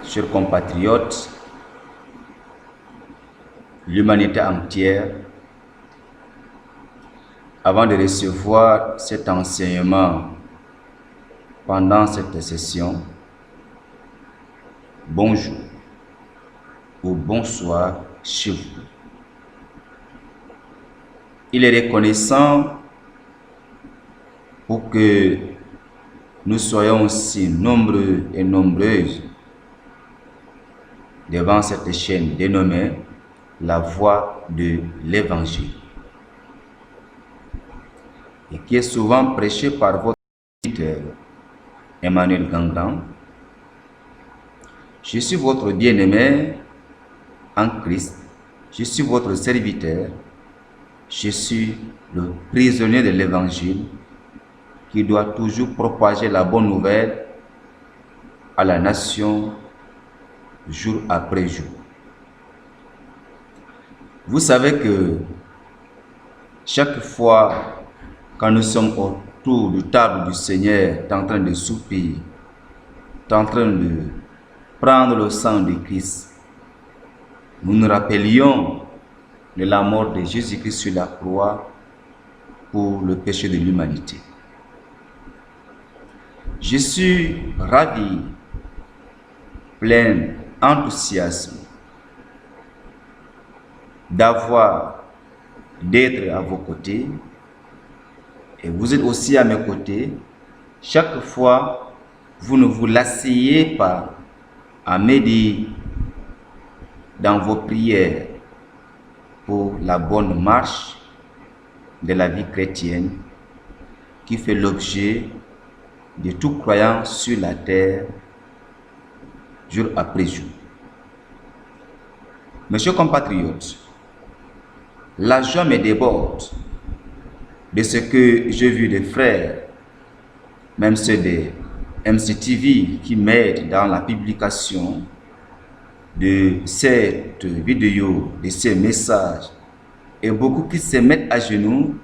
chers compatriotes, l'humanité entière, avant de recevoir cet enseignement pendant cette session, bonjour ou bonsoir chez vous. Il est reconnaissant pour que nous soyons aussi nombreux et nombreuses devant cette chaîne dénommée La Voix de l'Évangile, et qui est souvent prêchée par votre leader Emmanuel Gangran. Je suis votre bien-aimé en Christ, je suis votre serviteur, je suis le prisonnier de l'Évangile qui doit toujours propager la bonne nouvelle à la nation jour après jour. Vous savez que chaque fois quand nous sommes autour de table du Seigneur, en train de souper, en train de prendre le sang de Christ, nous nous rappelions de la mort de Jésus-Christ sur la croix pour le péché de l'humanité. Je suis ravi, plein d'enthousiasme d'être à vos côtés, et vous êtes aussi à mes côtés. Chaque fois, vous ne vous lassez pas à m'aider dans vos prières pour la bonne marche de la vie chrétienne qui fait l'objet de tout croyant sur la terre jour après jour. Mes chers compatriotes, la joie me déborde de ce que j'ai vu des frères, même ceux de MCTV, qui m'aident dans la publication de cette vidéo, de ces messages, et beaucoup qui se mettent à genoux,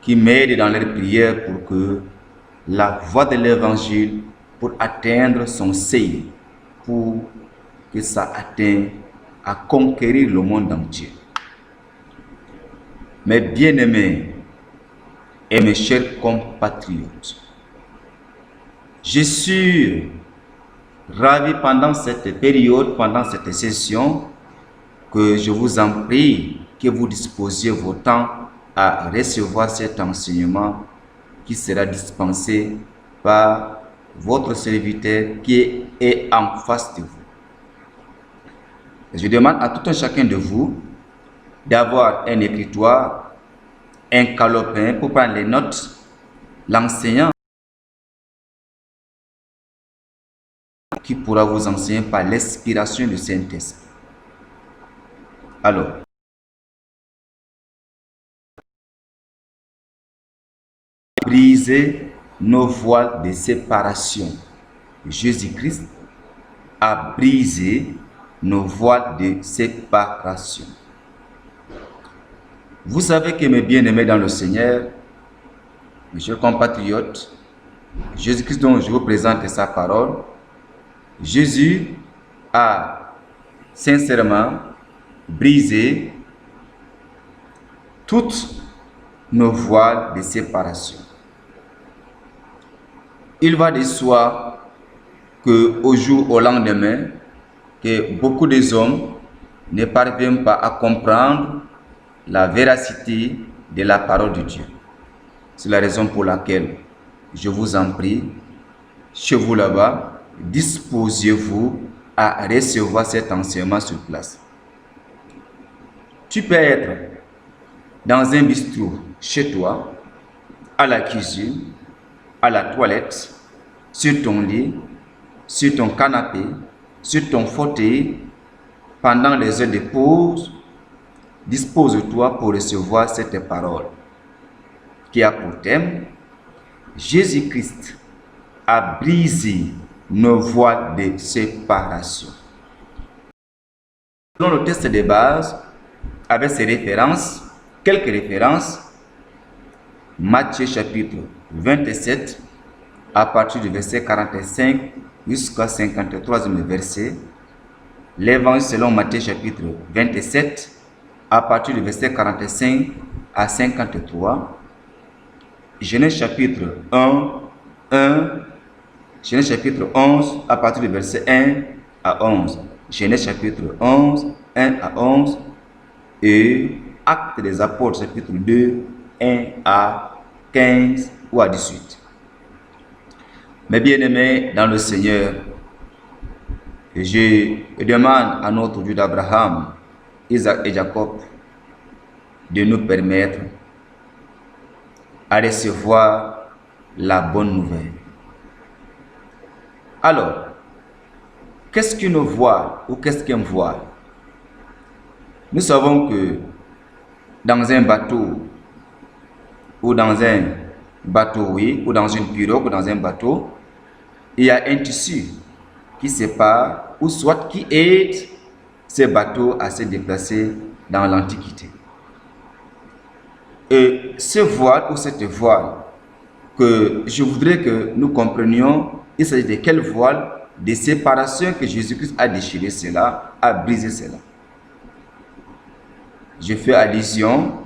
qui m'aident dans leurs prières pour que la voie de l'Évangile, pour atteindre son seuil, pour que ça atteigne à conquérir le monde entier. Mes bien-aimés et mes chers compatriotes, je suis ravi pendant cette période, pendant cette session, que je vous en prie que vous disposiez vos temps à recevoir cet enseignement qui sera dispensé par votre serviteur qui est en face de vous. Je demande à tout un chacun de vous d'avoir un écritoire, un calepin pour prendre les notes. L'enseignant qui pourra vous enseigner par l'inspiration du Saint-Esprit. Alors, briser nos voiles de séparation. Jésus-Christ a brisé nos voiles de séparation. Vous savez que mes bien-aimés dans le Seigneur, mes chers compatriotes, Jésus-Christ dont je vous présente sa parole, Jésus a sincèrement brisé toutes nos voiles de séparation. Il va de soi qu'au jour au lendemain, que beaucoup des hommes ne parviennent pas à comprendre la véracité de la parole de Dieu. C'est la raison pour laquelle je vous en prie, chez vous là-bas, disposez-vous à recevoir cet enseignement sur place. Tu peux être dans un bistrot chez toi, à la cuisine, à la toilette, sur ton lit, sur ton canapé, sur ton fauteuil, pendant les heures de pause. Dispose-toi pour recevoir cette parole qui a pour thème Jésus-Christ a brisé nos voiles de séparation. Selon le texte de base, avec ses références, quelques références, Matthieu chapitre 27, à partir du verset 45 jusqu'à 53e verset, l'évangile selon Matthieu chapitre 27, à partir du verset 45 à 53. Genèse chapitre 1, Genèse chapitre 11, à partir du verset 1 à 11. Genèse chapitre 11, 1 à 11. Et Actes des Apôtres chapitre 2, 1 à 15 ou à 18. Mes bien-aimés dans le Seigneur, je demande à notre Dieu d'Abraham, Isaac et Jacob de nous permettre à recevoir la bonne nouvelle. Alors, qu'est-ce qu'une voile ou qu'est-ce qu'un voile? Nous savons que dans un bateau, ou dans un bateau, oui, ou dans une pirogue, ou dans un bateau, il y a un tissu qui sépare, ou soit qui aide ces bateaux à se déplacer dans l'Antiquité. Et ce voile ou cette voile que je voudrais que nous comprenions, il s'agit de quel voile? De séparation que Jésus-Christ a déchiré cela, a brisé cela. Je fais allusion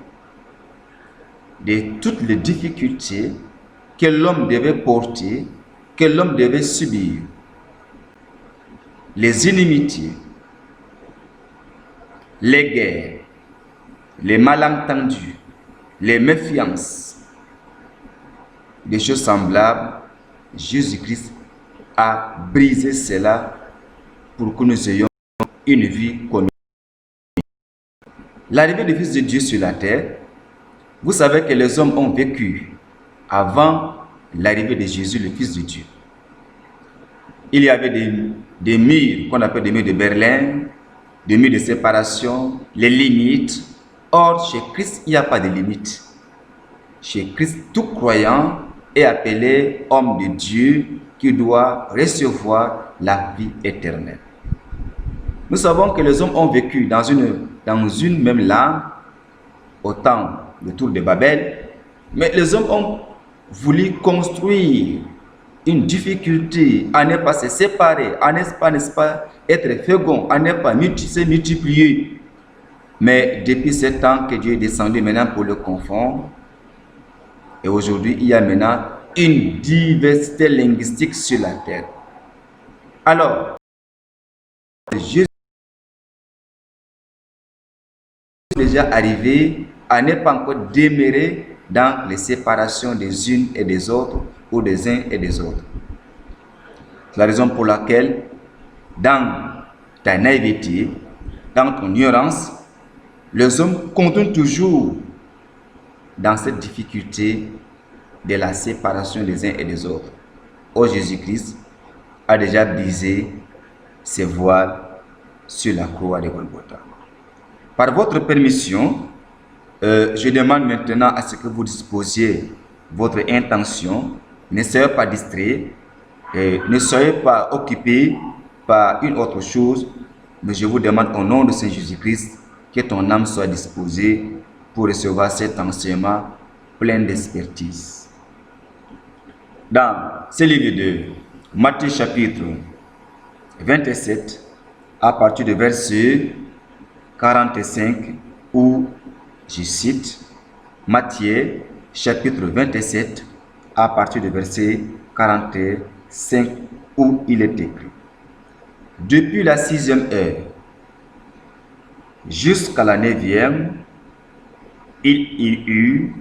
de toutes les difficultés que l'homme devait porter, que l'homme devait subir. Les inimitiés, les guerres, les malentendus, les méfiances, des choses semblables. Jésus-Christ a brisé cela pour que nous ayons une vie commune. L'arrivée du Fils de Dieu sur la terre, vous savez que les hommes ont vécu avant l'arrivée de Jésus, le Fils de Dieu. Il y avait des murs qu'on appelle des murs de Berlin, des murs de séparation, les limites. Or, chez Christ, il n'y a pas de limites. Chez Christ, tout croyant est appelé homme de Dieu qui doit recevoir la vie éternelle. Nous savons que les hommes ont vécu dans une même langue au temps du tour de Babel, mais les hommes ont voulu construire une difficulté à ne pas se séparer, à n'est-ce pas être fécond, à ne pas se multiplier. Mais depuis ce temps que Dieu est descendu maintenant pour le confort, et aujourd'hui il y a maintenant une diversité linguistique sur la terre. Alors, Jésus est déjà arrivé à ne pas encore demeurer dans les séparations des unes et des autres ou des uns et des autres. C'est la raison pour laquelle, dans ta naïveté, dans ton ignorance, les hommes continuent toujours dans cette difficulté de la séparation des uns et des autres. Oh, Jésus-Christ a déjà brisé ses voiles sur la croix de Golgotha. Par votre permission, je demande maintenant à ce que vous disposiez votre intention. Ne soyez pas distrait, ne soyez pas occupé par une autre chose, mais je vous demande au nom de Saint Jésus-Christ que ton âme soit disposée pour recevoir cet enseignement plein d'expertise. Dans ce livre de Matthieu chapitre 27, à partir du verset 45, où je cite Matthieu chapitre 27, à partir du verset 45, où il est écrit: Depuis la 6e heure jusqu'à la 9e, il y eut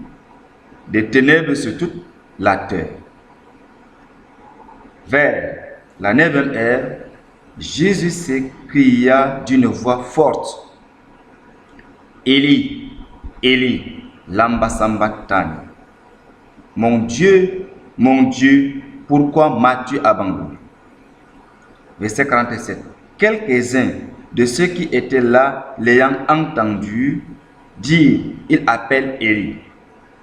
des ténèbres sur toute la terre. Vers la 9e heure, Jésus s'écria d'une voix forte: Élie, Élie, lama sabachthani. Mon Dieu, pourquoi m'as-tu abandonné? Verset 47. Quelques-uns de ceux qui étaient là, l'ayant entendu dire, il appelle Élie.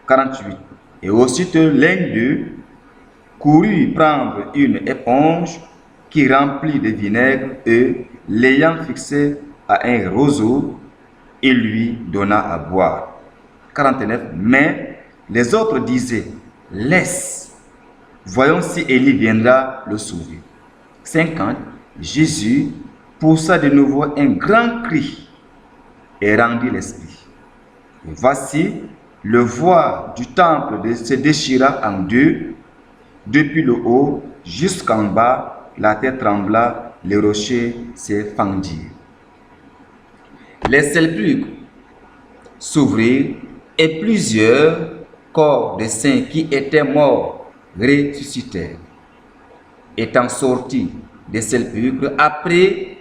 48. Et aussitôt l'un d'eux courut prendre une éponge qui remplit de vinaigre et, l'ayant fixé à un roseau, il lui donna à boire. 49. Mais les autres disaient: Laisse, voyons si Élie viendra le sauver. 50. Jésus, poussa de nouveau un grand cri et rendit l'esprit. Et voici, le voile du temple se déchira en deux, depuis le haut jusqu'en bas, la terre trembla, les rochers se fendirent. Les sépulcres s'ouvrirent et plusieurs corps de saints qui étaient morts ressuscitèrent. Étant sortis des sépulcres après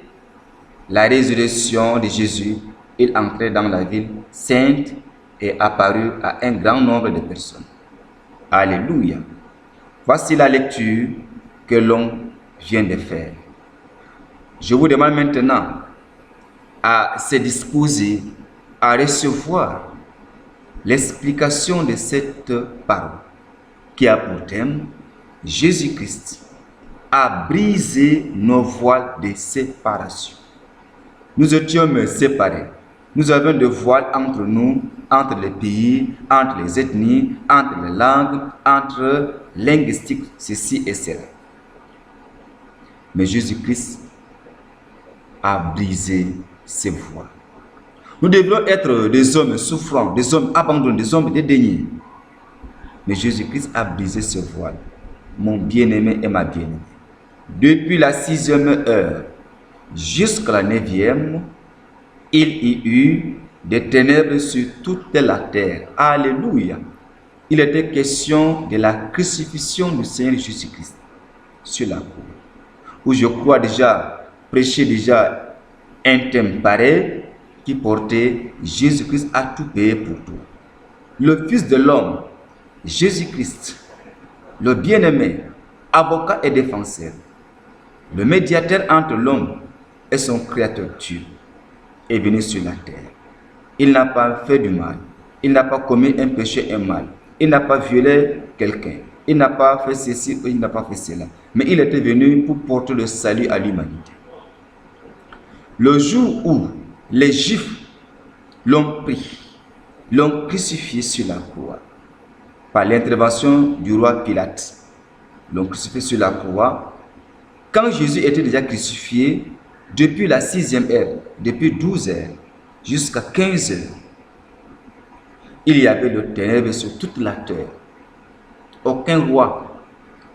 la résurrection de Jésus, ils entraient dans la ville sainte et apparurent à un grand nombre de personnes. Alléluia. Voici la lecture que l'on vient de faire. Je vous demande maintenant à se disposer à recevoir l'explication de cette parole qui a pour thème Jésus-Christ a brisé nos voiles de séparation. Nous étions séparés. Nous avions des voiles entre nous, entre les pays, entre les ethnies, entre les langues, entre linguistiques, ceci et cela. Mais Jésus-Christ a brisé ces voiles. Nous devons être des hommes souffrants, des hommes abandonnés, des hommes dédaignés. Mais Jésus-Christ a brisé ce voile. Mon bien-aimé et ma bien-aimée. Depuis la 6e heure jusqu'à la 9e, il y eut des ténèbres sur toute la terre. Alléluia. Il était question de la crucifixion du Seigneur Jésus-Christ sur la croix. Où je crois déjà, prêcher déjà un thème pareil qui portait Jésus-Christ a tout payé pour toi. Le Fils de l'homme, Jésus-Christ, le bien-aimé, avocat et défenseur, le médiateur entre l'homme et son créateur Dieu, est venu sur la terre. Il n'a pas fait du mal, il n'a pas commis un péché, un mal, il n'a pas violé quelqu'un, il n'a pas fait ceci ou il n'a pas fait cela, mais il était venu pour porter le salut à l'humanité. Le jour où les Juifs l'ont pris, l'ont crucifié sur la croix, par l'intervention du roi Pilate, l'ont crucifié sur la croix. Quand Jésus était déjà crucifié, depuis la 6e heure, depuis 12 heures jusqu'à 15 heures, il y avait le ténèbre sur toute la terre. Aucun roi,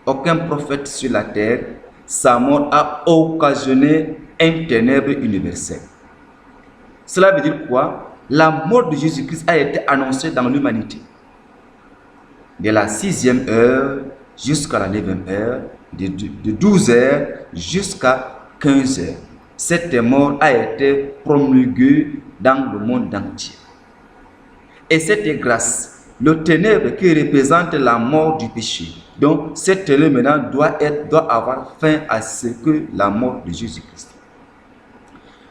aucun prophète sur la terre, sa mort a occasionné un ténèbre universel. Cela veut dire quoi? La mort de Jésus-Christ a été annoncée dans l'humanité. De la 6e heure jusqu'à la 9e heure, de 12 heures jusqu'à 15 heures. Cette mort a été promulguée dans le monde entier. Et cette grâce, le ténèbre qui représente la mort du péché. Donc, cette ténèbre maintenant doit avoir fin à ce que la mort de Jésus-Christ.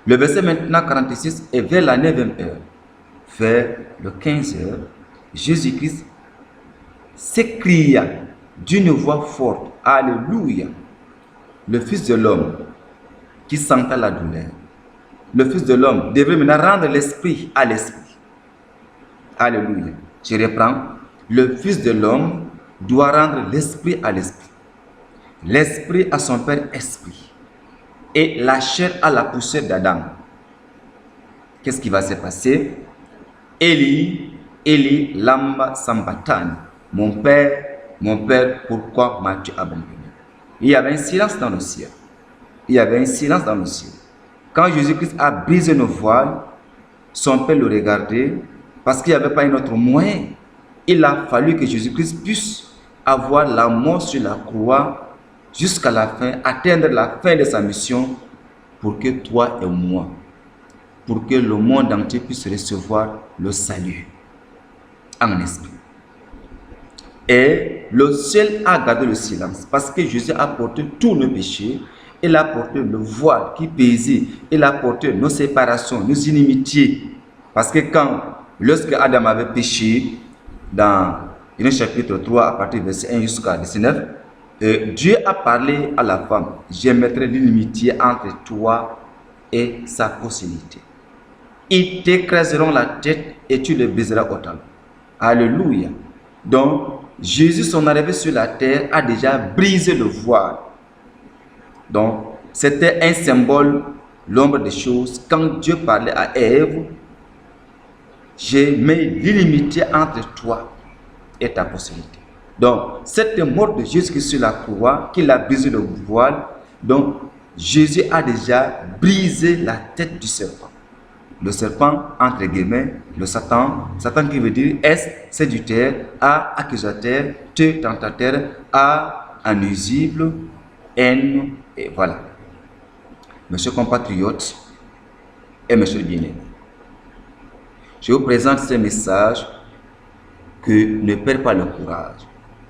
Le verset maintenant 46 est vers la 9e heure. Vers le 15 heures, Jésus-Christ s'écria d'une voix forte. Alléluia. Le Fils de l'homme qui sentait la douleur. Le Fils de l'homme devrait maintenant rendre l'esprit à l'esprit. Alléluia. Je reprends. Le Fils de l'homme doit rendre l'esprit à l'esprit. L'esprit à son Père esprit. Et la chair à la poussière d'Adam. Qu'est-ce qui va se passer? Eli, Eli, lama sabachthani. Mon Père, pourquoi m'as-tu abandonné? Il y avait un silence dans le ciel. Il y avait un silence dans le ciel. Quand Jésus-Christ a brisé nos voiles, son Père le regardait parce qu'il n'y avait pas un autre moyen. Il a fallu que Jésus-Christ puisse avoir la mort sur la croix jusqu'à la fin, atteindre la fin de sa mission pour que toi et moi, pour que le monde entier puisse recevoir le salut en esprit. Et le ciel a gardé le silence parce que Jésus a porté tous nos péchés. Il a porté le voile qui pesait. Il a porté nos séparations, nos inimitiés. Parce que lorsque Adam avait péché, dans Genèse chapitre 3, à partir du verset 1 jusqu'à 19, Dieu a parlé à la femme. Je mettrai l'inimitié entre toi et sa postérité. Ils t'écraseront la tête et tu le briseras au talon. Alléluia. Donc, Jésus, son arrivée sur la terre, a déjà brisé le voile. Donc, c'était un symbole l'ombre des choses, quand Dieu parlait à Ève, j'ai mis l'illimité entre toi et ta postérité. Donc, cette mort de Jésus sur la croix, qu'il a brisé le voile, donc Jésus a déjà brisé la tête du serpent. Le serpent, entre guillemets, le Satan qui veut dire S, séducteur, A, accusateur, T, tentateur, A, nuisible, N, et voilà. Monsieur compatriote et monsieur bien-aimé, je vous présente ce message que ne perd pas le courage.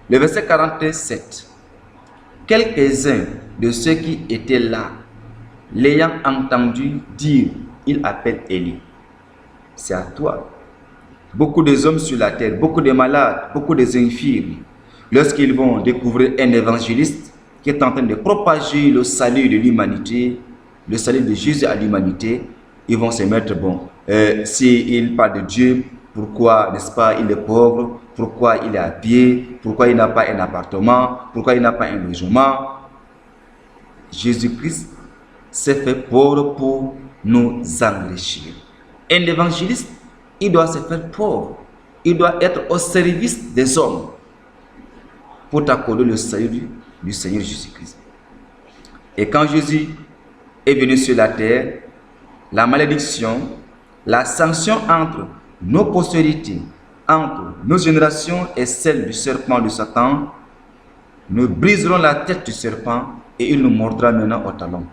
Le verset 47. Quelques-uns de ceux qui étaient là, l'ayant entendu dire, il appelle Élie. C'est à toi. Beaucoup de hommes sur la terre, beaucoup de malades, beaucoup de infirmes, lorsqu'ils vont découvrir un évangéliste qui est en train de propager le salut de l'humanité, le salut de Jésus à l'humanité, ils vont se mettre bon. S'il parle de Dieu, pourquoi, n'est-ce pas, il est pauvre, pourquoi il est à pied, pourquoi il n'a pas un appartement, pourquoi il n'a pas un logement. Jésus-Christ s'est fait pauvre pour nous enrichir. Un évangéliste, il doit se faire pauvre. Il doit être au service des hommes pour t'accorder le salut du Seigneur Jésus-Christ. Et quand Jésus est venu sur la terre, la malédiction, la sanction entre nos postérités, entre nos générations et celle du serpent de Satan, nous briserons la tête du serpent et il nous mordra maintenant au talon.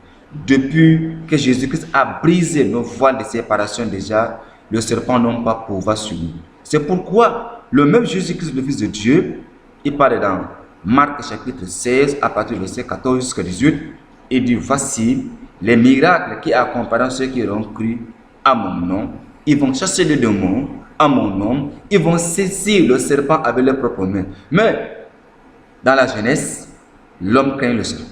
Depuis que Jésus-Christ a brisé nos voiles de séparation déjà, le serpent n'a pas pouvoir sur nous. C'est pourquoi le même Jésus-Christ, le Fils de Dieu, il parle dans Marc chapitre 16, à partir du verset 14 jusqu'à 18, il dit, voici les miracles qui accompagneront ceux qui auront cru à mon nom. Ils vont chasser les démons à mon nom. Ils vont saisir le serpent avec leurs propres mains. Mais dans la jeunesse, l'homme craint le serpent.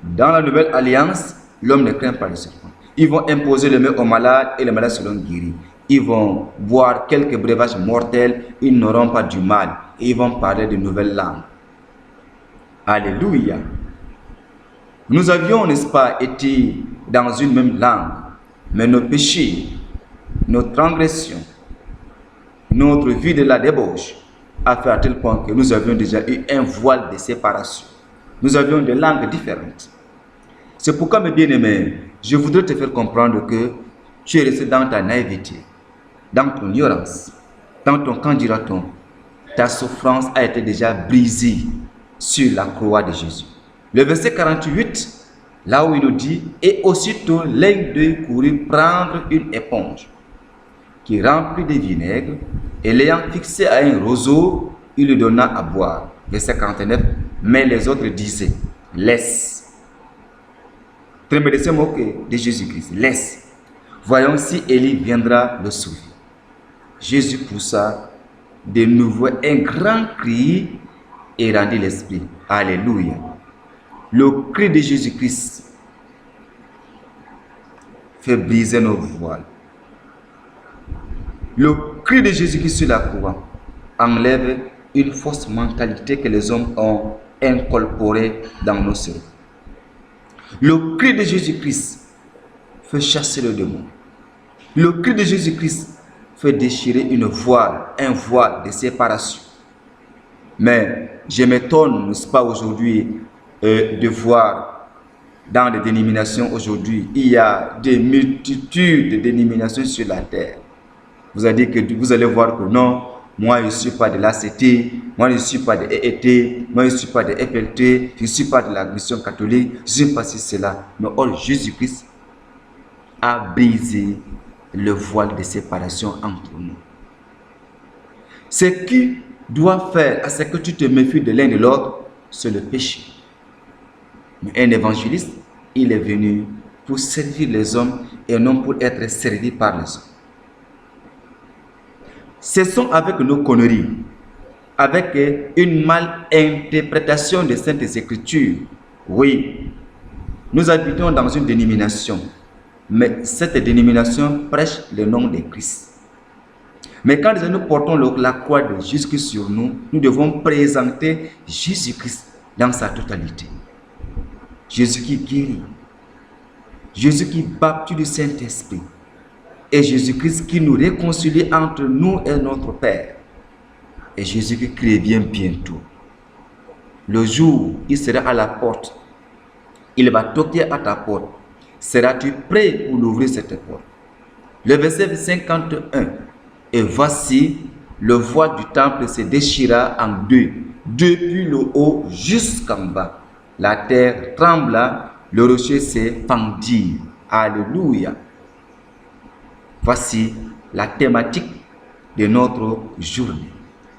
Dans la nouvelle alliance, l'homme ne craint pas le serpent. Ils vont imposer les mains aux malades et les malades seront guéris. Ils vont boire quelques breuvages mortels, ils n'auront pas du mal. Et ils vont parler de nouvelles langues. Alléluia. Nous avions, n'est-ce pas, été dans une même langue, mais nos péchés, nos transgressions, notre vie de la débauche a fait à tel point que nous avions déjà eu un voile de séparation. Nous avions des langues différentes. C'est pourquoi, mes bien-aimés, je voudrais te faire comprendre que tu es resté dans ta naïveté, dans ton ignorance, dans ton quand dira-t-on, ta souffrance a été déjà brisée sur la croix de Jésus. Le verset 48, là où il nous dit, et aussitôt l'un d'eux courut prendre une éponge qui remplit de vinaigre, et l'ayant fixé à un roseau, il lui donna à boire. Verset 49, mais les autres disaient, laisse. Très de se moquer de Jésus-Christ, laisse. Voyons si Élie viendra le sauver. Jésus poussa de nouveau un grand cri et rendit l'esprit. Alléluia. Le cri de Jésus-Christ fait briser nos voiles. Le cri de Jésus-Christ sur la croix enlève une fausse mentalité que les hommes ont incorporée dans nos cerveaux. Le cri de Jésus-Christ fait chasser le démon. Le cri de Jésus-Christ fait déchirer une voile, un voile de séparation. Mais je m'étonne, n'est-ce pas, aujourd'hui, de voir dans les dénominations aujourd'hui, il y a des multitudes de dénominations sur la terre. Vous allez voir que non, moi je ne suis pas de l'ACT, moi je ne suis pas de EET, moi je ne suis pas de FLT, je ne suis pas de la mission catholique, je ne sais pas si c'est cela. Mais or Jésus-Christ a brisé le voile de séparation entre nous. Ce qui doit faire à ce que tu te méfies de l'un de l'autre, c'est le péché. Mais un évangéliste, il est venu pour servir les hommes et non pour être servi par les hommes. Cessons avec nos conneries, avec une mal interprétation des Saintes Écritures. Oui, nous habitons dans une dénomination, mais cette dénomination prêche le nom de Christ. Mais quand nous portons la croix de Jésus-Christ sur nous, nous devons présenter Jésus-Christ dans sa totalité. Jésus qui guérit, Jésus qui baptise du Saint-Esprit, et Jésus-Christ qui nous réconcilie entre nous et notre Père. Et Jésus qui revient bientôt. Le jour où il sera à la porte, il va toquer à ta porte. Seras-tu prêt pour l'ouvrir cette porte? Le verset 51. Et voici, le voile du temple se déchira en deux, depuis le haut jusqu'en bas. La terre trembla, le rocher s'est fendu. Alléluia. Voici la thématique de notre journée,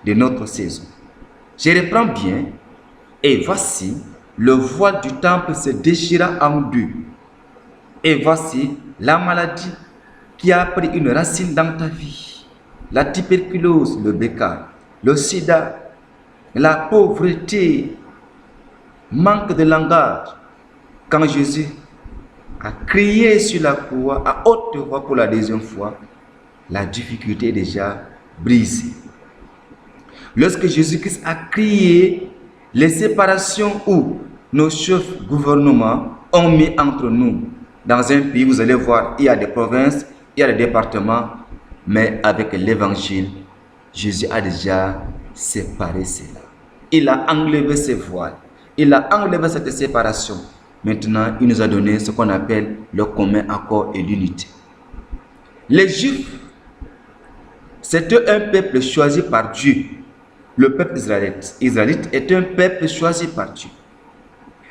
de notre saison. Je reprends bien. Et voici, le voile du temple se déchira en deux. Et voici la maladie qui a pris une racine dans ta vie. La tuberculose, le béca, le sida, la pauvreté, manque de langage. Quand Jésus a crié sur la croix à haute voix pour la deuxième fois, la difficulté est déjà brisée. Lorsque Jésus-Christ a crié, les séparations où nos chefs gouvernements ont mis entre nous. Dans un pays, vous allez voir, il y a des provinces, il y a des départements, mais avec l'évangile, Jésus a déjà séparé cela. Il a enlevé ses voiles, il a enlevé cette séparation. Maintenant, il nous a donné ce qu'on appelle le commun accord et l'unité. Les Juifs, c'était un peuple choisi par Dieu. Le peuple israélite est un peuple choisi par Dieu.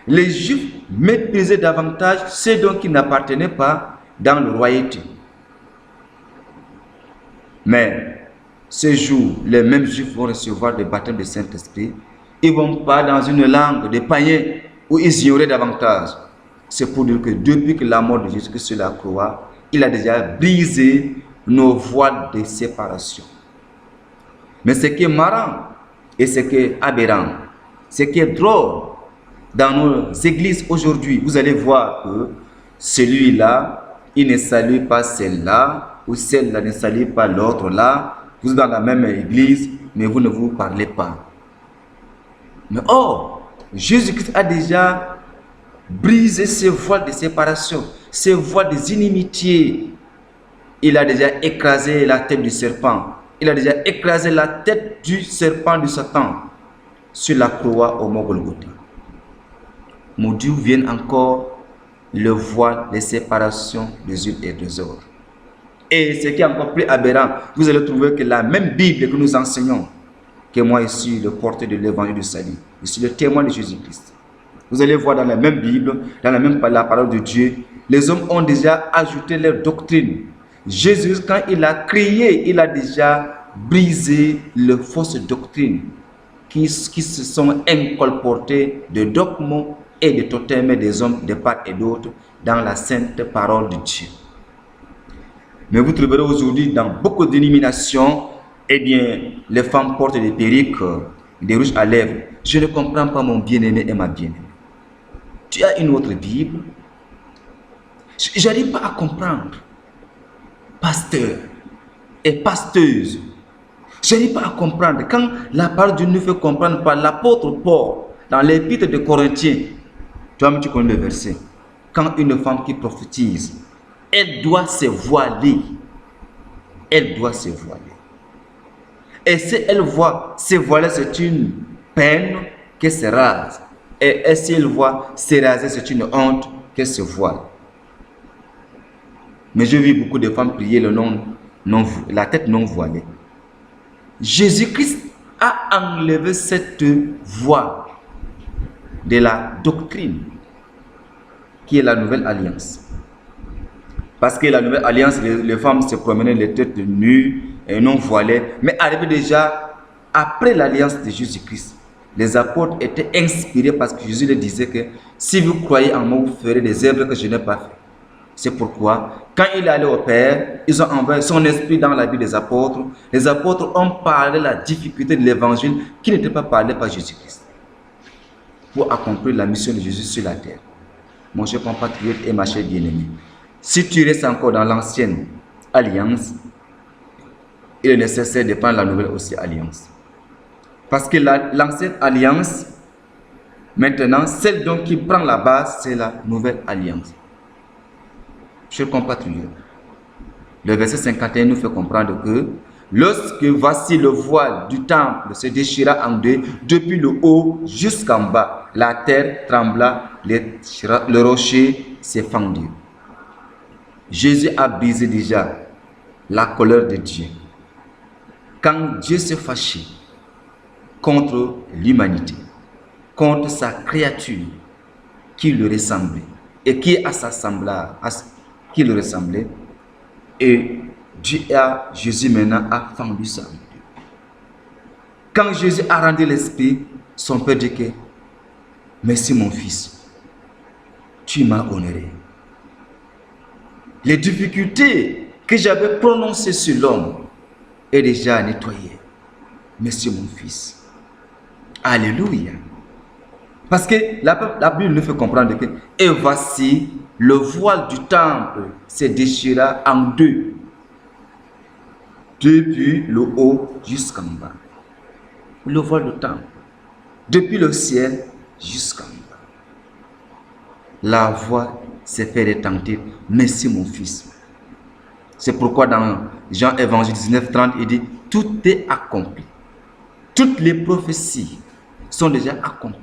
Les Juifs méprisaient davantage ceux dont ils n'appartenaient pas dans le royauté. Mais ce jour, les mêmes Juifs vont recevoir le baptême du Saint-Esprit. Ils ne vont pas dans une langue de païens où ils ignoraient davantage. C'est pour dire que depuis que la mort de Jésus sur la croix, il a déjà brisé nos voiles de séparation. Mais ce qui est marrant et ce qui est aberrant, ce qui est drôle dans nos églises aujourd'hui, vous allez voir que celui-là, il ne salue pas celle-là, ou celle-là ne salue pas l'autre là. Vous êtes dans la même église, mais vous ne vous parlez pas. Mais or, Jésus-Christ a déjà brisé ces voiles de séparation, ces voiles des inimitiés. Il a déjà écrasé la tête du serpent. Il a déjà écrasé la tête du serpent du Satan sur la croix au mont Golgotha. Mon Dieu vient encore le voile des séparations des unes et des autres. Et ce qui est encore plus aberrant, vous allez trouver que la même Bible que nous enseignons, que moi ici, le porteur de l'évangile du salut, je suis le témoin de Jésus-Christ. Vous allez voir dans la même Bible, dans la parole de Dieu, les hommes ont déjà ajouté leur doctrine. Jésus, quand il a crié, il a déjà brisé les fausses doctrines qui se sont incorporées de dogmes et de totems des hommes de part et d'autre dans la sainte parole de Dieu. Mais vous trouverez aujourd'hui dans beaucoup d'éliminations, eh bien, les femmes portent des perruques, des rouges à lèvres. Je ne comprends pas, mon bien-aimé et ma bien-aimée. Tu as une autre Bible? Je n'arrive pas à comprendre. Pasteur et pasteuse. Je n'arrive pas à comprendre. Quand la parole de Dieu nous fait comprendre par l'apôtre Paul, dans l'épître de Corinthiens, toi-même tu connais le verset. Quand une femme qui prophétise, elle doit se voiler. Elle doit se voiler. Et si elle voit se voiler, c'est une peine qu'elle se rase. Et si elle voit se raser, c'est une honte qu'elle se voile. Mais je vis beaucoup de femmes prier la tête non voilée. Jésus-Christ a enlevé cette voile de la doctrine qui est la nouvelle alliance. Parce que la nouvelle alliance, les femmes se promenaient les têtes nues et non voilées. Mais arrivé déjà après l'alliance de Jésus-Christ, les apôtres étaient inspirés parce que Jésus leur disait que si vous croyez en moi, vous ferez des œuvres que je n'ai pas faites. C'est pourquoi, quand il est allé au Père, ils ont envoyé son esprit dans la vie des apôtres. Les apôtres ont parlé de la difficulté de l'évangile qui n'était pas parlé par Jésus-Christ pour accomplir la mission de Jésus sur la terre. Mon cher compatriote et ma chère bien-aimée, si tu restes encore dans l'ancienne alliance, il est nécessaire de prendre la nouvelle aussi alliance. Parce que l'ancienne alliance, maintenant, celle donc qui prend la base, c'est la nouvelle alliance. chers compatriotes. Le verset 51 nous fait comprendre que lorsque voici le voile du temple se déchira en deux, depuis le haut jusqu'en bas, la terre trembla, le rocher s'est fendu. Jésus a brisé déjà la colère de Dieu. Quand Dieu s'est fâché contre l'humanité, contre sa créature qui lui ressemblait et qui est à sa semblable, qui lui ressemblait, et Jésus maintenant a fendu ça. Quand Jésus a rendu l'esprit, son père dit que merci mon fils, tu m'as honoré. Les difficultés que j'avais prononcées sur l'homme est déjà nettoyées. Merci mon fils. Alléluia. Parce que la Bible nous fait comprendre que et voici le voile du temple se déchira en deux, depuis le haut jusqu'en bas. Le voile du temple, depuis le ciel jusqu'en bas. La voix s'est fait retentir. Merci mon fils. C'est pourquoi dans Jean Évangile 19, 30, il dit tout est accompli. Toutes les prophéties sont déjà accomplies.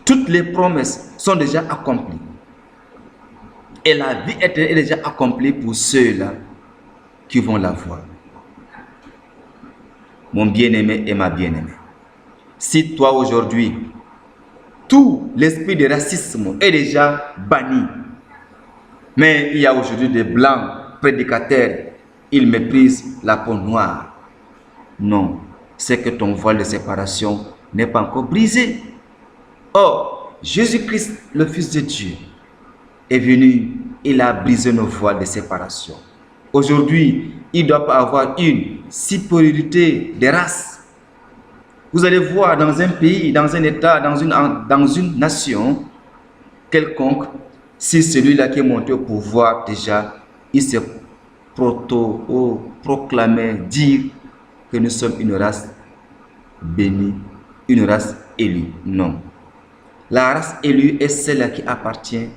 Toutes les promesses sont déjà accomplies. Et la vie éternelle est déjà accomplie pour ceux-là qui vont la voir. Mon bien-aimé et ma bien-aimée, si toi aujourd'hui, tout l'esprit de racisme est déjà banni, mais il y a aujourd'hui des blancs prédicateurs, ils méprisent la peau noire. Non, c'est que ton voile de séparation n'est pas encore brisé. Or, Jésus-Christ, le Fils de Dieu, est venu, il a brisé nos voiles de séparation. Aujourd'hui, il ne doit pas avoir une supériorité des races. Vous allez voir dans un pays, dans un État, dans une nation quelconque, si celui-là qui est monté au pouvoir déjà, il s'est proclamé, dire que nous sommes une race bénie, une race élue. Non. La race élue est celle qui appartient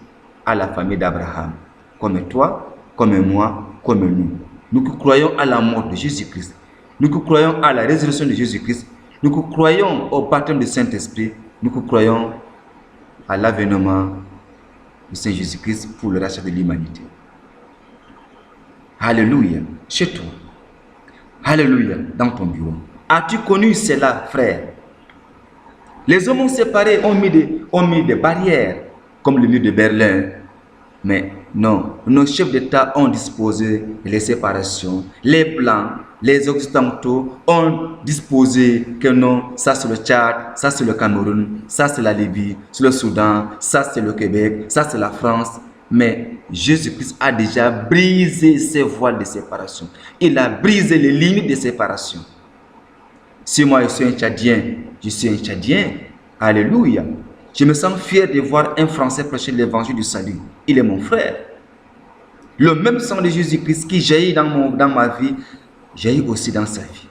à la famille d'Abraham, comme toi, comme moi, comme nous. Nous qui croyons à la mort de Jésus-Christ, nous qui croyons à la résurrection de Jésus-Christ, nous qui croyons au baptême du Saint-Esprit, nous qui croyons à l'avènement du Saint Jésus-Christ pour le rachat de l'humanité. Alléluia, chez toi. Alléluia, dans ton bureau. As-tu connu cela, frère? Les hommes ont séparé, ont mis des barrières, comme le mur de Berlin. Mais non, nos chefs d'État ont disposé les séparations. Les Blancs, les Occidentaux ont disposé que non, ça c'est le Tchad, ça c'est le Cameroun, ça c'est la Libye, c'est le Soudan, ça c'est le Québec, ça c'est la France. Mais Jésus-Christ a déjà brisé ces voiles de séparation. Il a brisé les limites de séparation. Si moi je suis un Tchadien, je suis un Tchadien. Alléluia. Je me sens fier de voir un Français prêcher l'évangile du salut. Il est mon frère. Le même sang de Jésus-Christ qui jaillit dans ma vie, jaillit aussi dans sa vie.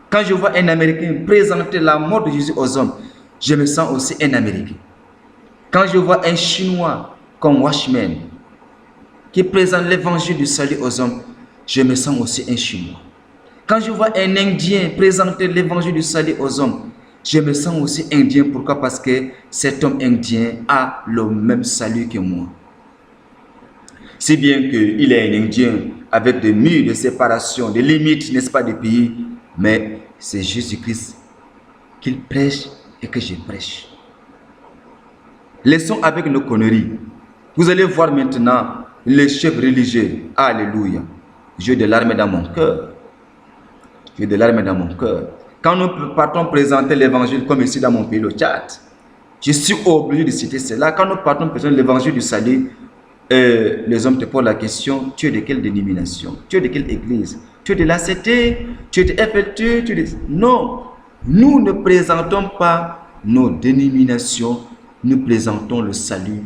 Quand je vois un Américain présenter la mort de Jésus aux hommes, je me sens aussi un Américain. Quand je vois un Chinois comme Watchman qui présente l'évangile du salut aux hommes, je me sens aussi un Chinois. Quand je vois un Indien présenter l'évangile du salut aux hommes, je me sens aussi indien. Pourquoi? Parce que cet homme indien a le même salut que moi. Si bien qu'il est un Indien avec des murs de séparation, des limites, n'est-ce pas, des pays, mais c'est Jésus-Christ qu'il prêche et que je prêche. Laissons avec nos conneries. Vous allez voir maintenant les chefs religieux. Alléluia. J'ai de larmes dans mon cœur. J'ai de larmes dans mon cœur. Quand nous partons présenter l'évangile comme ici dans mon pays, le Tchad, je suis obligé de citer cela. Quand nous partons présenter l'évangile du salut, les hommes te posent la question, tu es de quelle dénomination? Tu es de quelle église? Tu es de l'ACT? Tu es de FLT? Non, nous ne présentons pas nos dénominations, nous présentons le salut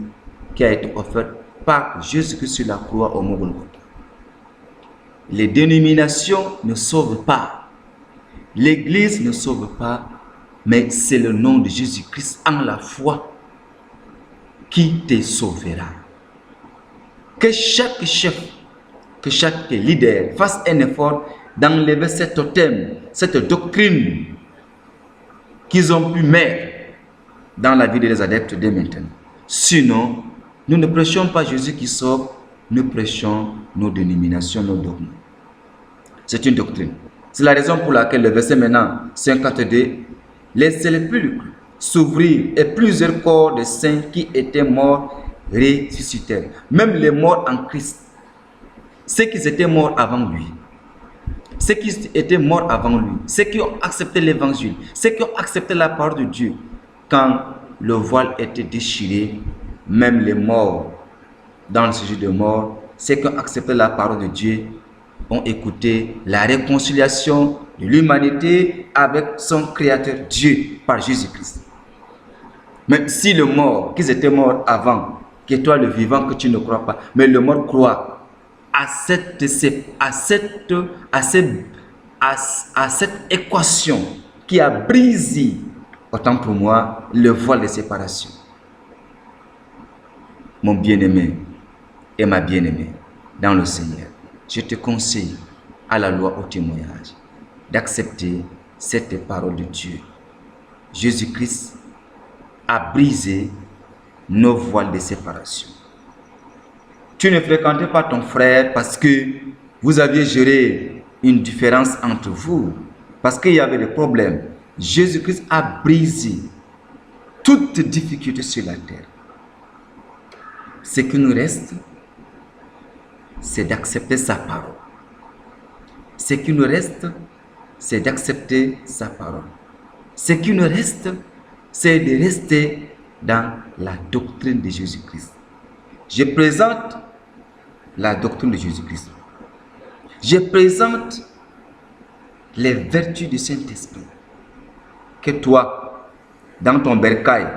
qui a été offert par Jésus-Christ sur la croix au Mont Golgotha. Les dénominations ne sauvent pas. L'église ne sauve pas, mais c'est le nom de Jésus-Christ en la foi qui te sauvera. Que chaque chef, que chaque leader fasse un effort d'enlever cet totem, cette doctrine qu'ils ont pu mettre dans la vie des adeptes dès maintenant. Sinon, nous ne prêchons pas Jésus qui sauve, nous prêchons nos dénominations, nos dogmes. C'est une doctrine. C'est la raison pour laquelle le verset maintenant 52, laissez les plus s'ouvrir et plusieurs corps de saints qui étaient morts ressuscitèrent. Même les morts en Christ, ceux qui étaient morts avant lui, ceux qui étaient morts avant lui, ceux qui ont accepté l'évangile, ceux qui ont accepté la parole de Dieu, quand le voile était déchiré, même les morts, dans le sujet de mort, ceux qui ont accepté la parole de Dieu, ont écouté la réconciliation de l'humanité avec son Créateur Dieu par Jésus-Christ. Même si le mort, qu'ils étaient morts avant, que toi le vivant que tu ne crois pas, mais le mort croit à cette équation qui a brisé, autant pour moi, le voile de séparation. Mon bien-aimé et ma bien-aimée dans le Seigneur, je te conseille à la loi au témoignage d'accepter cette parole de Dieu. Jésus-Christ a brisé nos voiles de séparation. Tu ne fréquentais pas ton frère parce que vous aviez géré une différence entre vous, parce qu'il y avait des problèmes. Jésus-Christ a brisé toute difficulté sur la terre. Ce qui nous reste, c'est d'accepter sa parole. Ce qui nous reste, c'est d'accepter sa parole. Ce qui nous reste, c'est de rester dans la doctrine de Jésus-Christ. Je présente la doctrine de Jésus-Christ. Je présente les vertus du Saint-Esprit. Que toi, dans ton bercail,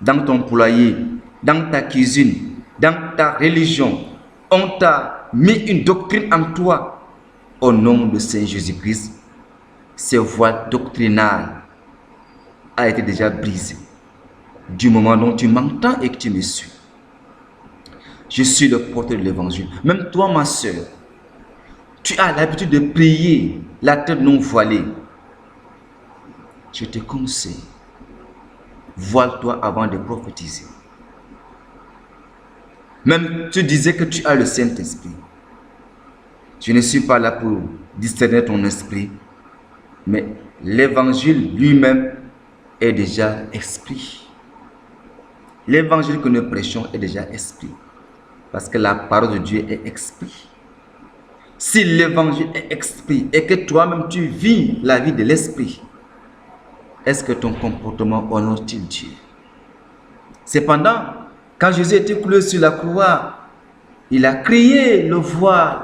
dans ton poulailler, dans ta cuisine, dans ta religion, on t'a mis une doctrine en toi. Au nom de Saint Jésus-Christ, ce voile doctrinal a été déjà brisé. Du moment dont tu m'entends et que tu me suis. Je suis le porteur de l'évangile. Même toi, ma soeur, tu as l'habitude de prier la tête non voilée. Je te conseille, voile-toi avant de prophétiser. Même tu disais que tu as le Saint-Esprit. Je ne suis pas là pour discerner ton esprit, mais l'évangile lui-même est déjà esprit. L'évangile que nous prêchons est déjà esprit, parce que la parole de Dieu est esprit. Si l'évangile est esprit et que toi-même tu vis la vie de l'esprit, est-ce que ton comportement honore-t-il Dieu? Cependant, quand Jésus était cloué sur la croix, il a crié le voile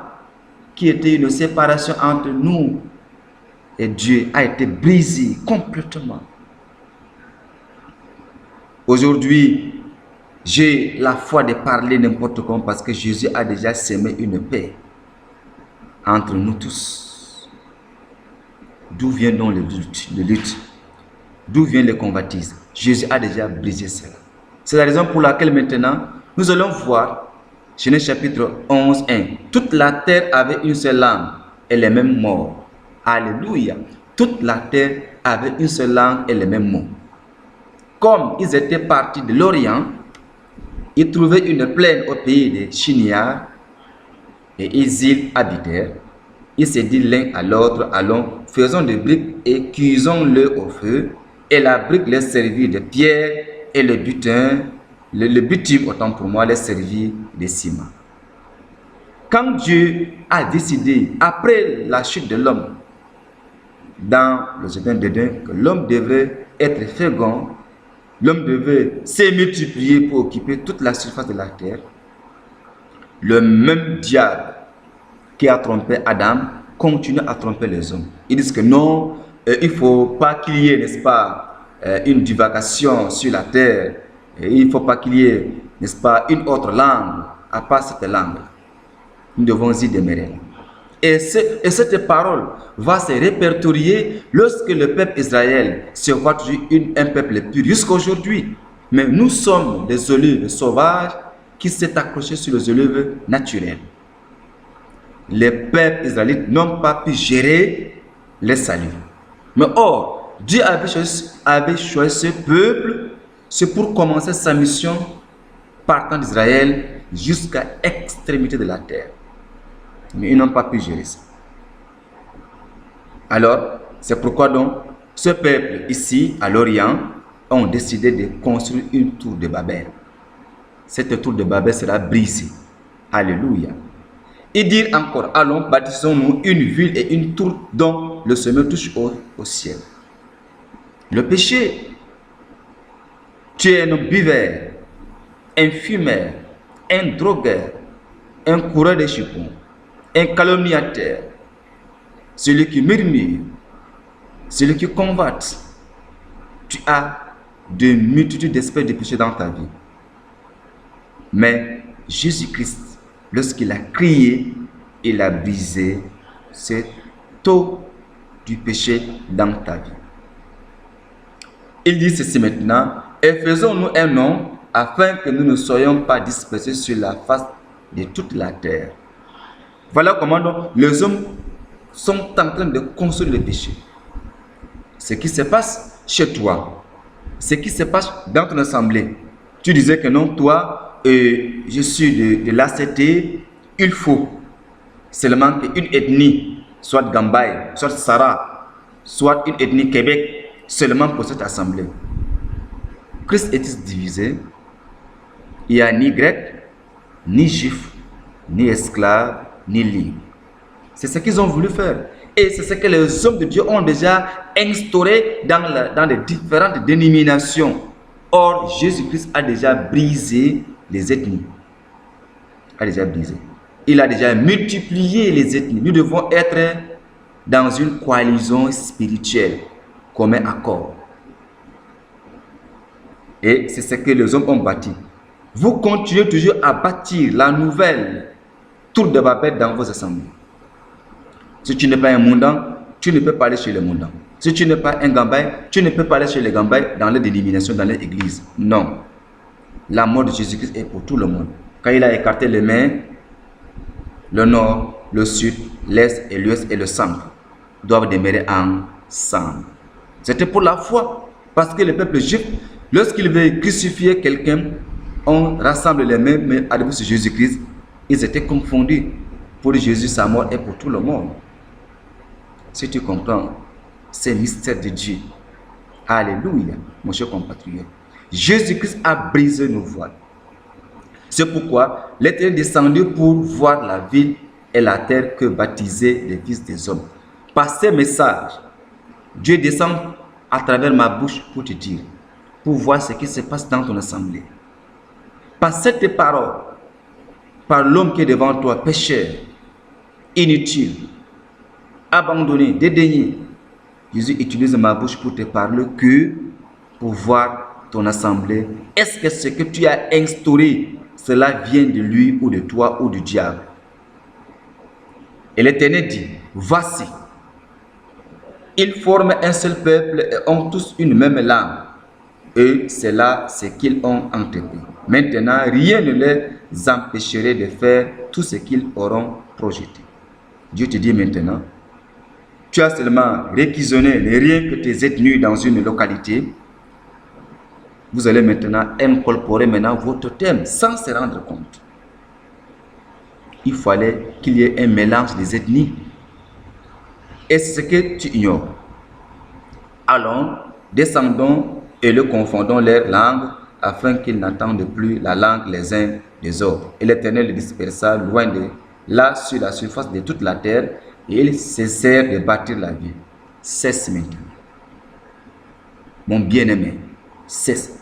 qui était une séparation entre nous et Dieu a été brisé complètement. Aujourd'hui, j'ai la foi de parler n'importe comment parce que Jésus a déjà semé une paix entre nous tous. D'où vient donc le lutte? D'où vient le convoitise? Jésus a déjà brisé cela. C'est la raison pour laquelle maintenant, nous allons voir Genèse chapitre 11, 1. Toute la terre avait une seule langue et les mêmes mots. Alléluia. Toute la terre avait une seule langue et les mêmes mots. Comme ils étaient partis de l'Orient, ils trouvaient une plaine au pays de Shinéar et ils y habitèrent. Ils se dirent l'un à l'autre, allons, faisons des briques et cuisons-le au feu. Et la brique les servit de pierre et le butin, le bitume, autant pour moi, les servit de ciment. Quand Dieu a décidé, après la chute de l'homme, dans le jardin d'Éden, que l'homme devait être fécond, l'homme devait se multiplier pour occuper toute la surface de la terre, le même diable qui a trompé Adam continue à tromper les hommes. Ils disent que non, il ne faut pas qu'il y ait, n'est-ce pas, une divagation sur la terre. Et il ne faut pas qu'il y ait, n'est-ce pas, une autre langue, à part cette langue. Nous devons y demeurer. Et cette parole va se répertorier lorsque le peuple Israël se voit toujours un peuple pur jusqu'à aujourd'hui. Mais nous sommes des olives sauvages qui s'est accroché sur les olives naturelles. Les peuples israélites n'ont pas pu gérer le salut. Mais or, Dieu avait choisi ce peuple, c'est pour commencer sa mission partant d'Israël jusqu'à l'extrémité de la terre. Mais ils n'ont pas pu gérer ça. Alors, c'est pourquoi donc, ce peuple ici, à l'Orient, ont décidé de construire une tour de Babel. Cette tour de Babel sera brisée. Alléluia. Et dire encore, allons, bâtissons-nous une ville et une tour dont le sommet touche au ciel. Le péché, tu es un buveur, un fumeur, un drogueur, un coureur de chipons, un calomniateur, celui qui murmure, celui qui convoite. Tu as de multitudes d'espèces de péché dans ta vie. Mais Jésus-Christ, lorsqu'il a crié, il a brisé ce taux du péché dans ta vie. Il dit ceci maintenant, et faisons-nous un nom afin que nous ne soyons pas dispersés sur la face de toute la terre. Voilà comment donc les hommes sont en train de construire le péché. Ce qui se passe chez toi, ce qui se passe dans ton assemblée. Tu disais que non, toi, je suis de l'ACT, il faut seulement qu'une ethnie, soit Gambaye, soit Sara, soit une ethnie Québec, seulement pour cette assemblée. Christ est divisé. Il n'y a ni grec, ni juif, ni esclave, ni libre. C'est ce qu'ils ont voulu faire. Et c'est ce que les hommes de Dieu ont déjà instauré dans les différentes dénominations. Or, Jésus-Christ a déjà brisé les ethnies. Il a déjà multiplié les ethnies. Nous devons être dans une coalition spirituelle, comme un accord. Et c'est ce que les hommes ont bâti. Vous continuez toujours à bâtir la nouvelle tour de Babel dans vos assemblées. Si tu n'es pas un mondan, tu ne peux pas aller chez les mondans. Si tu n'es pas un Gambaye, tu ne peux pas aller chez les Gambayes dans les dénominations, dans les églises. Non. La mort de Jésus-Christ est pour tout le monde. Quand il a écarté les mains, le nord, le sud, l'est et l'ouest et le centre doivent demeurer ensemble. C'était pour la foi. Parce que le peuple juif, lorsqu'il veut crucifier quelqu'un, on rassemble les mains, mais à l'époque de Jésus-Christ, ils étaient confondus. Pour Jésus, sa mort est pour tout le monde. Si tu comprends, c'est le mystère de Dieu. Alléluia, mon cher compatriote. Jésus-Christ a brisé nos voiles. C'est pourquoi l'Éternel est descendu pour voir la ville et la terre que baptisaient les fils des hommes. Par ces messages, Dieu descend à travers ma bouche pour te dire, pour voir ce qui se passe dans ton assemblée. Par cette parole, par l'homme qui est devant toi, pécheur, inutile, abandonné, dédaigné, Jésus utilise ma bouche pour te parler que pour voir ton assemblée. Est-ce que ce que tu as instauré, cela vient de lui ou de toi ou du diable? Et l'Éternel dit, voici, ils forment un seul peuple et ont tous une même langue. Et c'est là ce qu'ils ont entrepris. Maintenant, rien ne les empêcherait de faire tout ce qu'ils auront projeté. Dieu te dit maintenant, tu as seulement réquisitionné rien que tes ethnies dans une localité. Vous allez maintenant incorporer votre thème sans se rendre compte. Il fallait qu'il y ait un mélange des ethnies. Et c'est ce que tu ignores. Allons, descendons et le confondons leur langue afin qu'ils n'entendent plus la langue les uns des autres. Et l'Éternel les dispersa loin de là sur la surface de toute la terre et ils cessèrent de bâtir la ville. Cesse maintenant. Mon bien-aimé, cesse.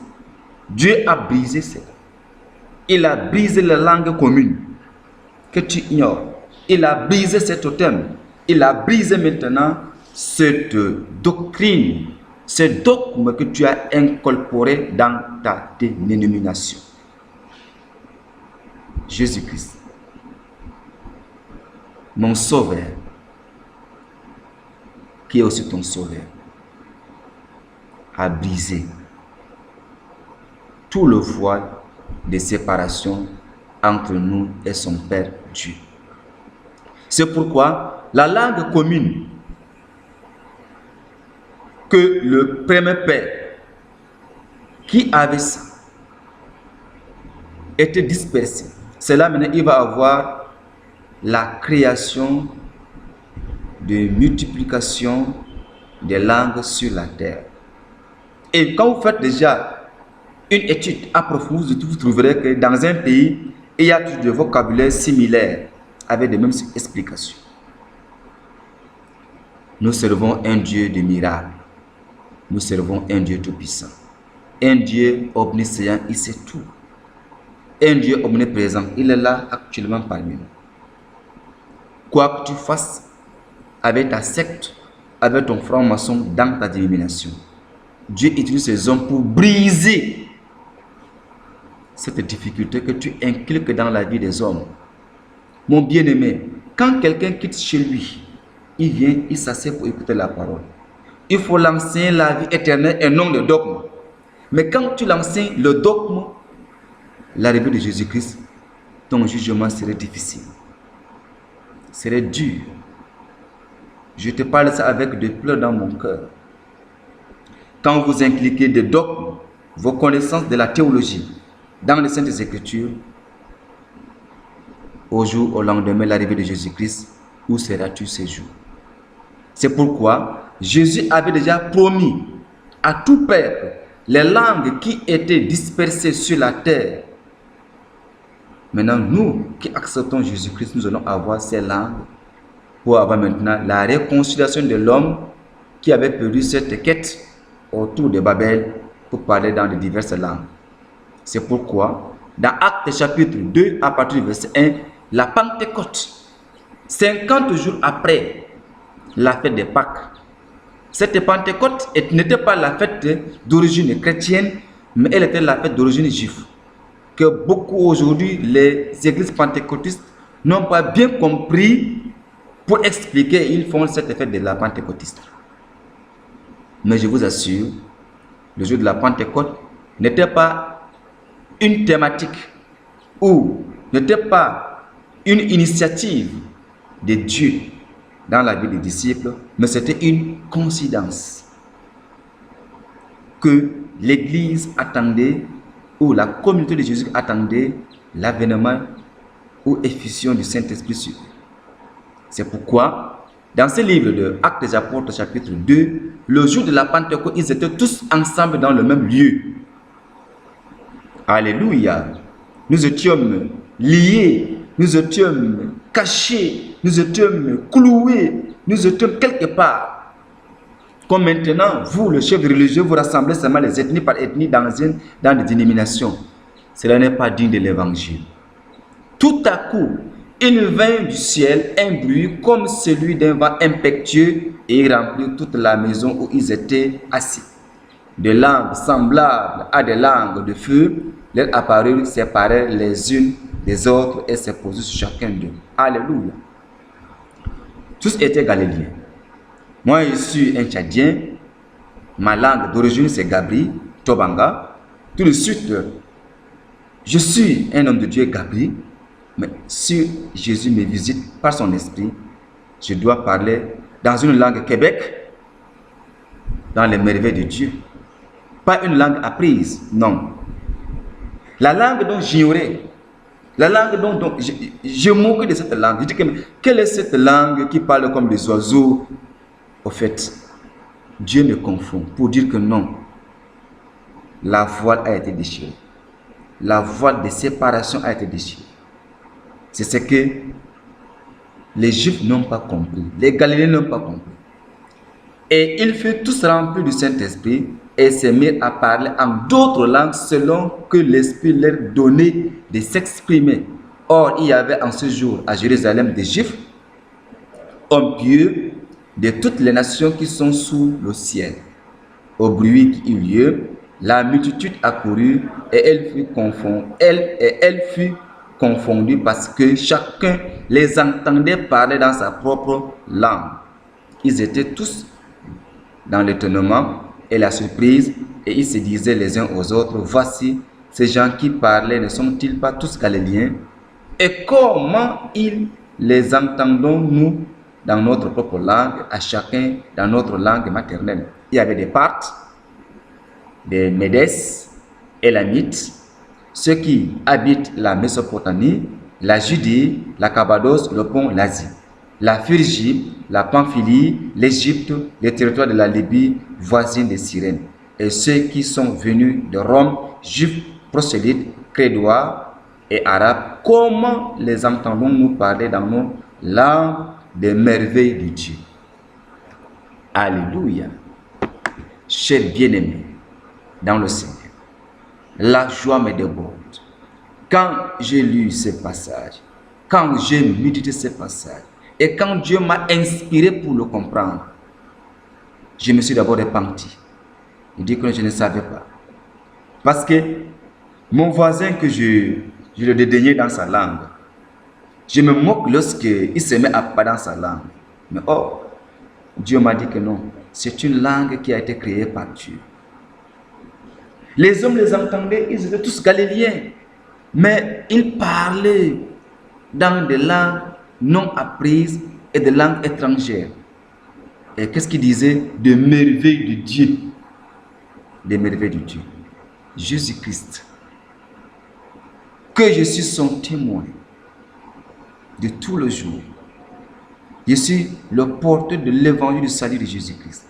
Dieu a brisé ça. Il a brisé la langue commune que tu ignores. Il a brisé cet totem. Il a brisé maintenant cette doctrine, ce dogme que tu as incorporé dans ta dénomination. Jésus-Christ, mon sauveur, qui est aussi ton sauveur, a brisé tout le voile de séparation entre nous et son Père Dieu. C'est pourquoi la langue commune que le premier Père qui avait ça était dispersé. C'est là maintenant il va avoir la création de multiplication des langues sur la terre. Et quand vous faites déjà une étude approfondie, vous trouverez que dans un pays, il y a toujours des vocabulaires similaires avec les mêmes explications. Nous servons un Dieu de miracles. Nous servons un Dieu tout-puissant. Un Dieu omniscient, il sait tout. Un Dieu omniprésent, il est là actuellement parmi nous. Quoi que tu fasses avec ta secte, avec ton franc-maçon dans ta dénomination, Dieu utilise ces hommes pour briser cette difficulté que tu inculques dans la vie des hommes. Mon bien-aimé, quand quelqu'un quitte chez lui, il vient, il s'assied pour écouter la parole. Il faut l'enseigner la vie éternelle et non le dogme. Mais quand tu l'enseignes le dogme, l'arrivée de Jésus-Christ, ton jugement serait difficile. Serait dur. Je te parle ça avec des pleurs dans mon cœur. Quand vous impliquez des dogmes, vos connaissances de la théologie dans les Saintes Écritures, au jour, au lendemain, l'arrivée de Jésus-Christ, où seras-tu ce jour? C'est pourquoi Jésus avait déjà promis à tout peuple les langues qui étaient dispersées sur la terre. Maintenant, nous qui acceptons Jésus-Christ, nous allons avoir ces langues pour avoir maintenant la réconciliation de l'homme qui avait perdu cette quête autour de Babel pour parler dans les diverses langues. C'est pourquoi, dans Actes chapitre 2, à partir du verset 1, la Pentecôte, 50 jours après la fête des Pâques, cette Pentecôte n'était pas la fête d'origine chrétienne, mais elle était la fête d'origine juive. Que beaucoup aujourd'hui, les églises pentecôtistes n'ont pas bien compris pour expliquer, ils font cette fête de la Pentecôtiste. Mais je vous assure, le jour de la Pentecôte n'était pas une thématique ou n'était pas une initiative de Dieu dans la vie des disciples, mais c'était une coïncidence que l'Église attendait ou la communauté de Jésus attendait l'avènement ou effusion du Saint-Esprit sur eux. C'est pourquoi, dans ce livre de Actes des Apôtres, chapitre 2, le jour de la Pentecôte, ils étaient tous ensemble dans le même lieu. Alléluia! Nous étions liés, nous étions cachés, nous étions cloués, nous étions quelque part. Comme maintenant, vous, le chef religieux, vous rassemblez seulement les ethnies par ethnie dans des dénominations. Cela n'est pas digne de l'évangile. Tout à coup, il vint du ciel un bruit comme celui d'un vent impétueux et il remplit toute la maison où ils étaient assis. Des langues semblables à des langues de feu leur apparurent séparées les unes des autres et se posaient sur chacun d'eux. Alléluia. Tous étaient galiléens. Moi, je suis un Tchadien. Ma langue d'origine, c'est Gabri, Tobanga. Tout de suite, je suis un homme de Dieu, Gabri. Mais si Jésus me visite par son esprit, je dois parler dans une langue Québec, dans les merveilles de Dieu. Pas une langue apprise, non. La langue dont j'ignorais, la langue dont je moquais de cette langue. Je dis que quelle est cette langue qui parle comme des oiseaux? Au fait, Dieu me confond pour dire que non, la voile a été déchirée. La voile de séparation a été déchirée. C'est ce que les Juifs n'ont pas compris, les Galiléens n'ont pas compris. Et ils furent tous remplis du Saint-Esprit et se mirent à parler en d'autres langues selon que l'Esprit leur donnait de s'exprimer. Or, il y avait en ce jour à Jérusalem des Juifs, hommes pieux, de toutes les nations qui sont sous le ciel. Au bruit qui eut lieu, la multitude accourut et elle fut confondue parce que chacun les entendait parler dans sa propre langue. Ils étaient tous dans l'étonnement et la surprise et ils se disaient les uns aux autres, voici ces gens qui parlaient, ne sont-ils pas tous galiléens? Et comment ils les entendons-nous dans notre propre langue, à chacun dans notre langue maternelle? Il y avait des Parthes, des Médès, Élamites, ceux qui habitent la Mésopotamie, la Judée, la Cappadoce, le Pont, l'Asie, la Phrygie, la Pamphylie, l'Égypte, les territoires de la Libye, voisine des Cyrènes, et ceux qui sont venus de Rome, juifs, prosélytes, crédois et arabes. Comment les entendons-nous parler dans nos langues des merveilles de Dieu? Alléluia. Chers bien-aimés dans le Seigneur, la joie me déborde. Quand j'ai lu ce passage, quand j'ai médité ce passage, et quand Dieu m'a inspiré pour le comprendre, je me suis d'abord repenti. Il dit que je ne savais pas. Parce que mon voisin que je le dédaignais dans sa langue, je me moque lorsqu'il se met à parler dans sa langue. Mais oh, Dieu m'a dit que non, c'est une langue qui a été créée par Dieu. Les hommes les entendaient, ils étaient tous galiléens, mais ils parlaient dans des langues non apprises et des langues étrangères. Et qu'est-ce qu'ils disaient? Des merveilles de Dieu. Des merveilles de Dieu. Jésus-Christ. Que je suis son témoin de tout le jour. Je suis le porteur de l'évangile du salut de Jésus-Christ.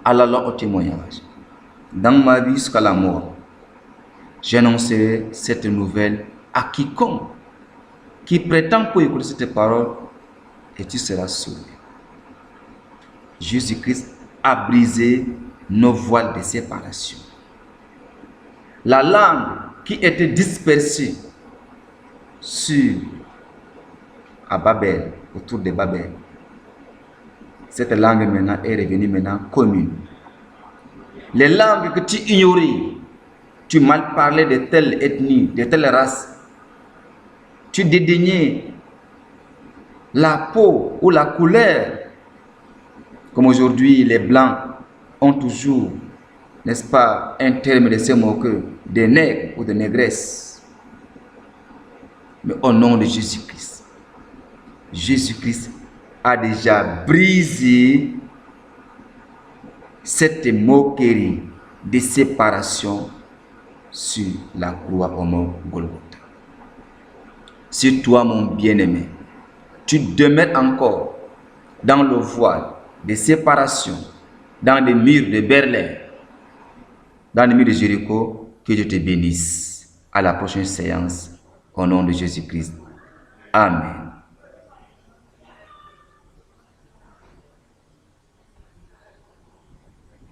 Allant au témoignage. Dans ma vie jusqu'à la mort, j'annoncerai cette nouvelle à quiconque qui prétend pour écouter cette parole, et tu seras sauvé. Jésus-Christ a brisé nos voiles de séparation. La langue qui était dispersée à Babel, autour de Babel, cette langue maintenant est revenue maintenant commune. Les langues que tu ignorais, tu mal parlais de telle ethnie, de telle race, tu dédaignais la peau ou la couleur, comme aujourd'hui les blancs ont toujours, n'est-ce pas, un terme de ces moqueurs, des nègres ou des négresses. Mais au nom de Jésus-Christ, Jésus-Christ a déjà brisé cette moquerie de séparation sur la croix au mont Golgotha. Si toi, mon bien-aimé, tu demeures encore dans le voile de séparation, dans les murs de Berlin, dans les murs de Jéricho, que Dieu te bénisse. À la prochaine séance, au nom de Jésus-Christ. Amen.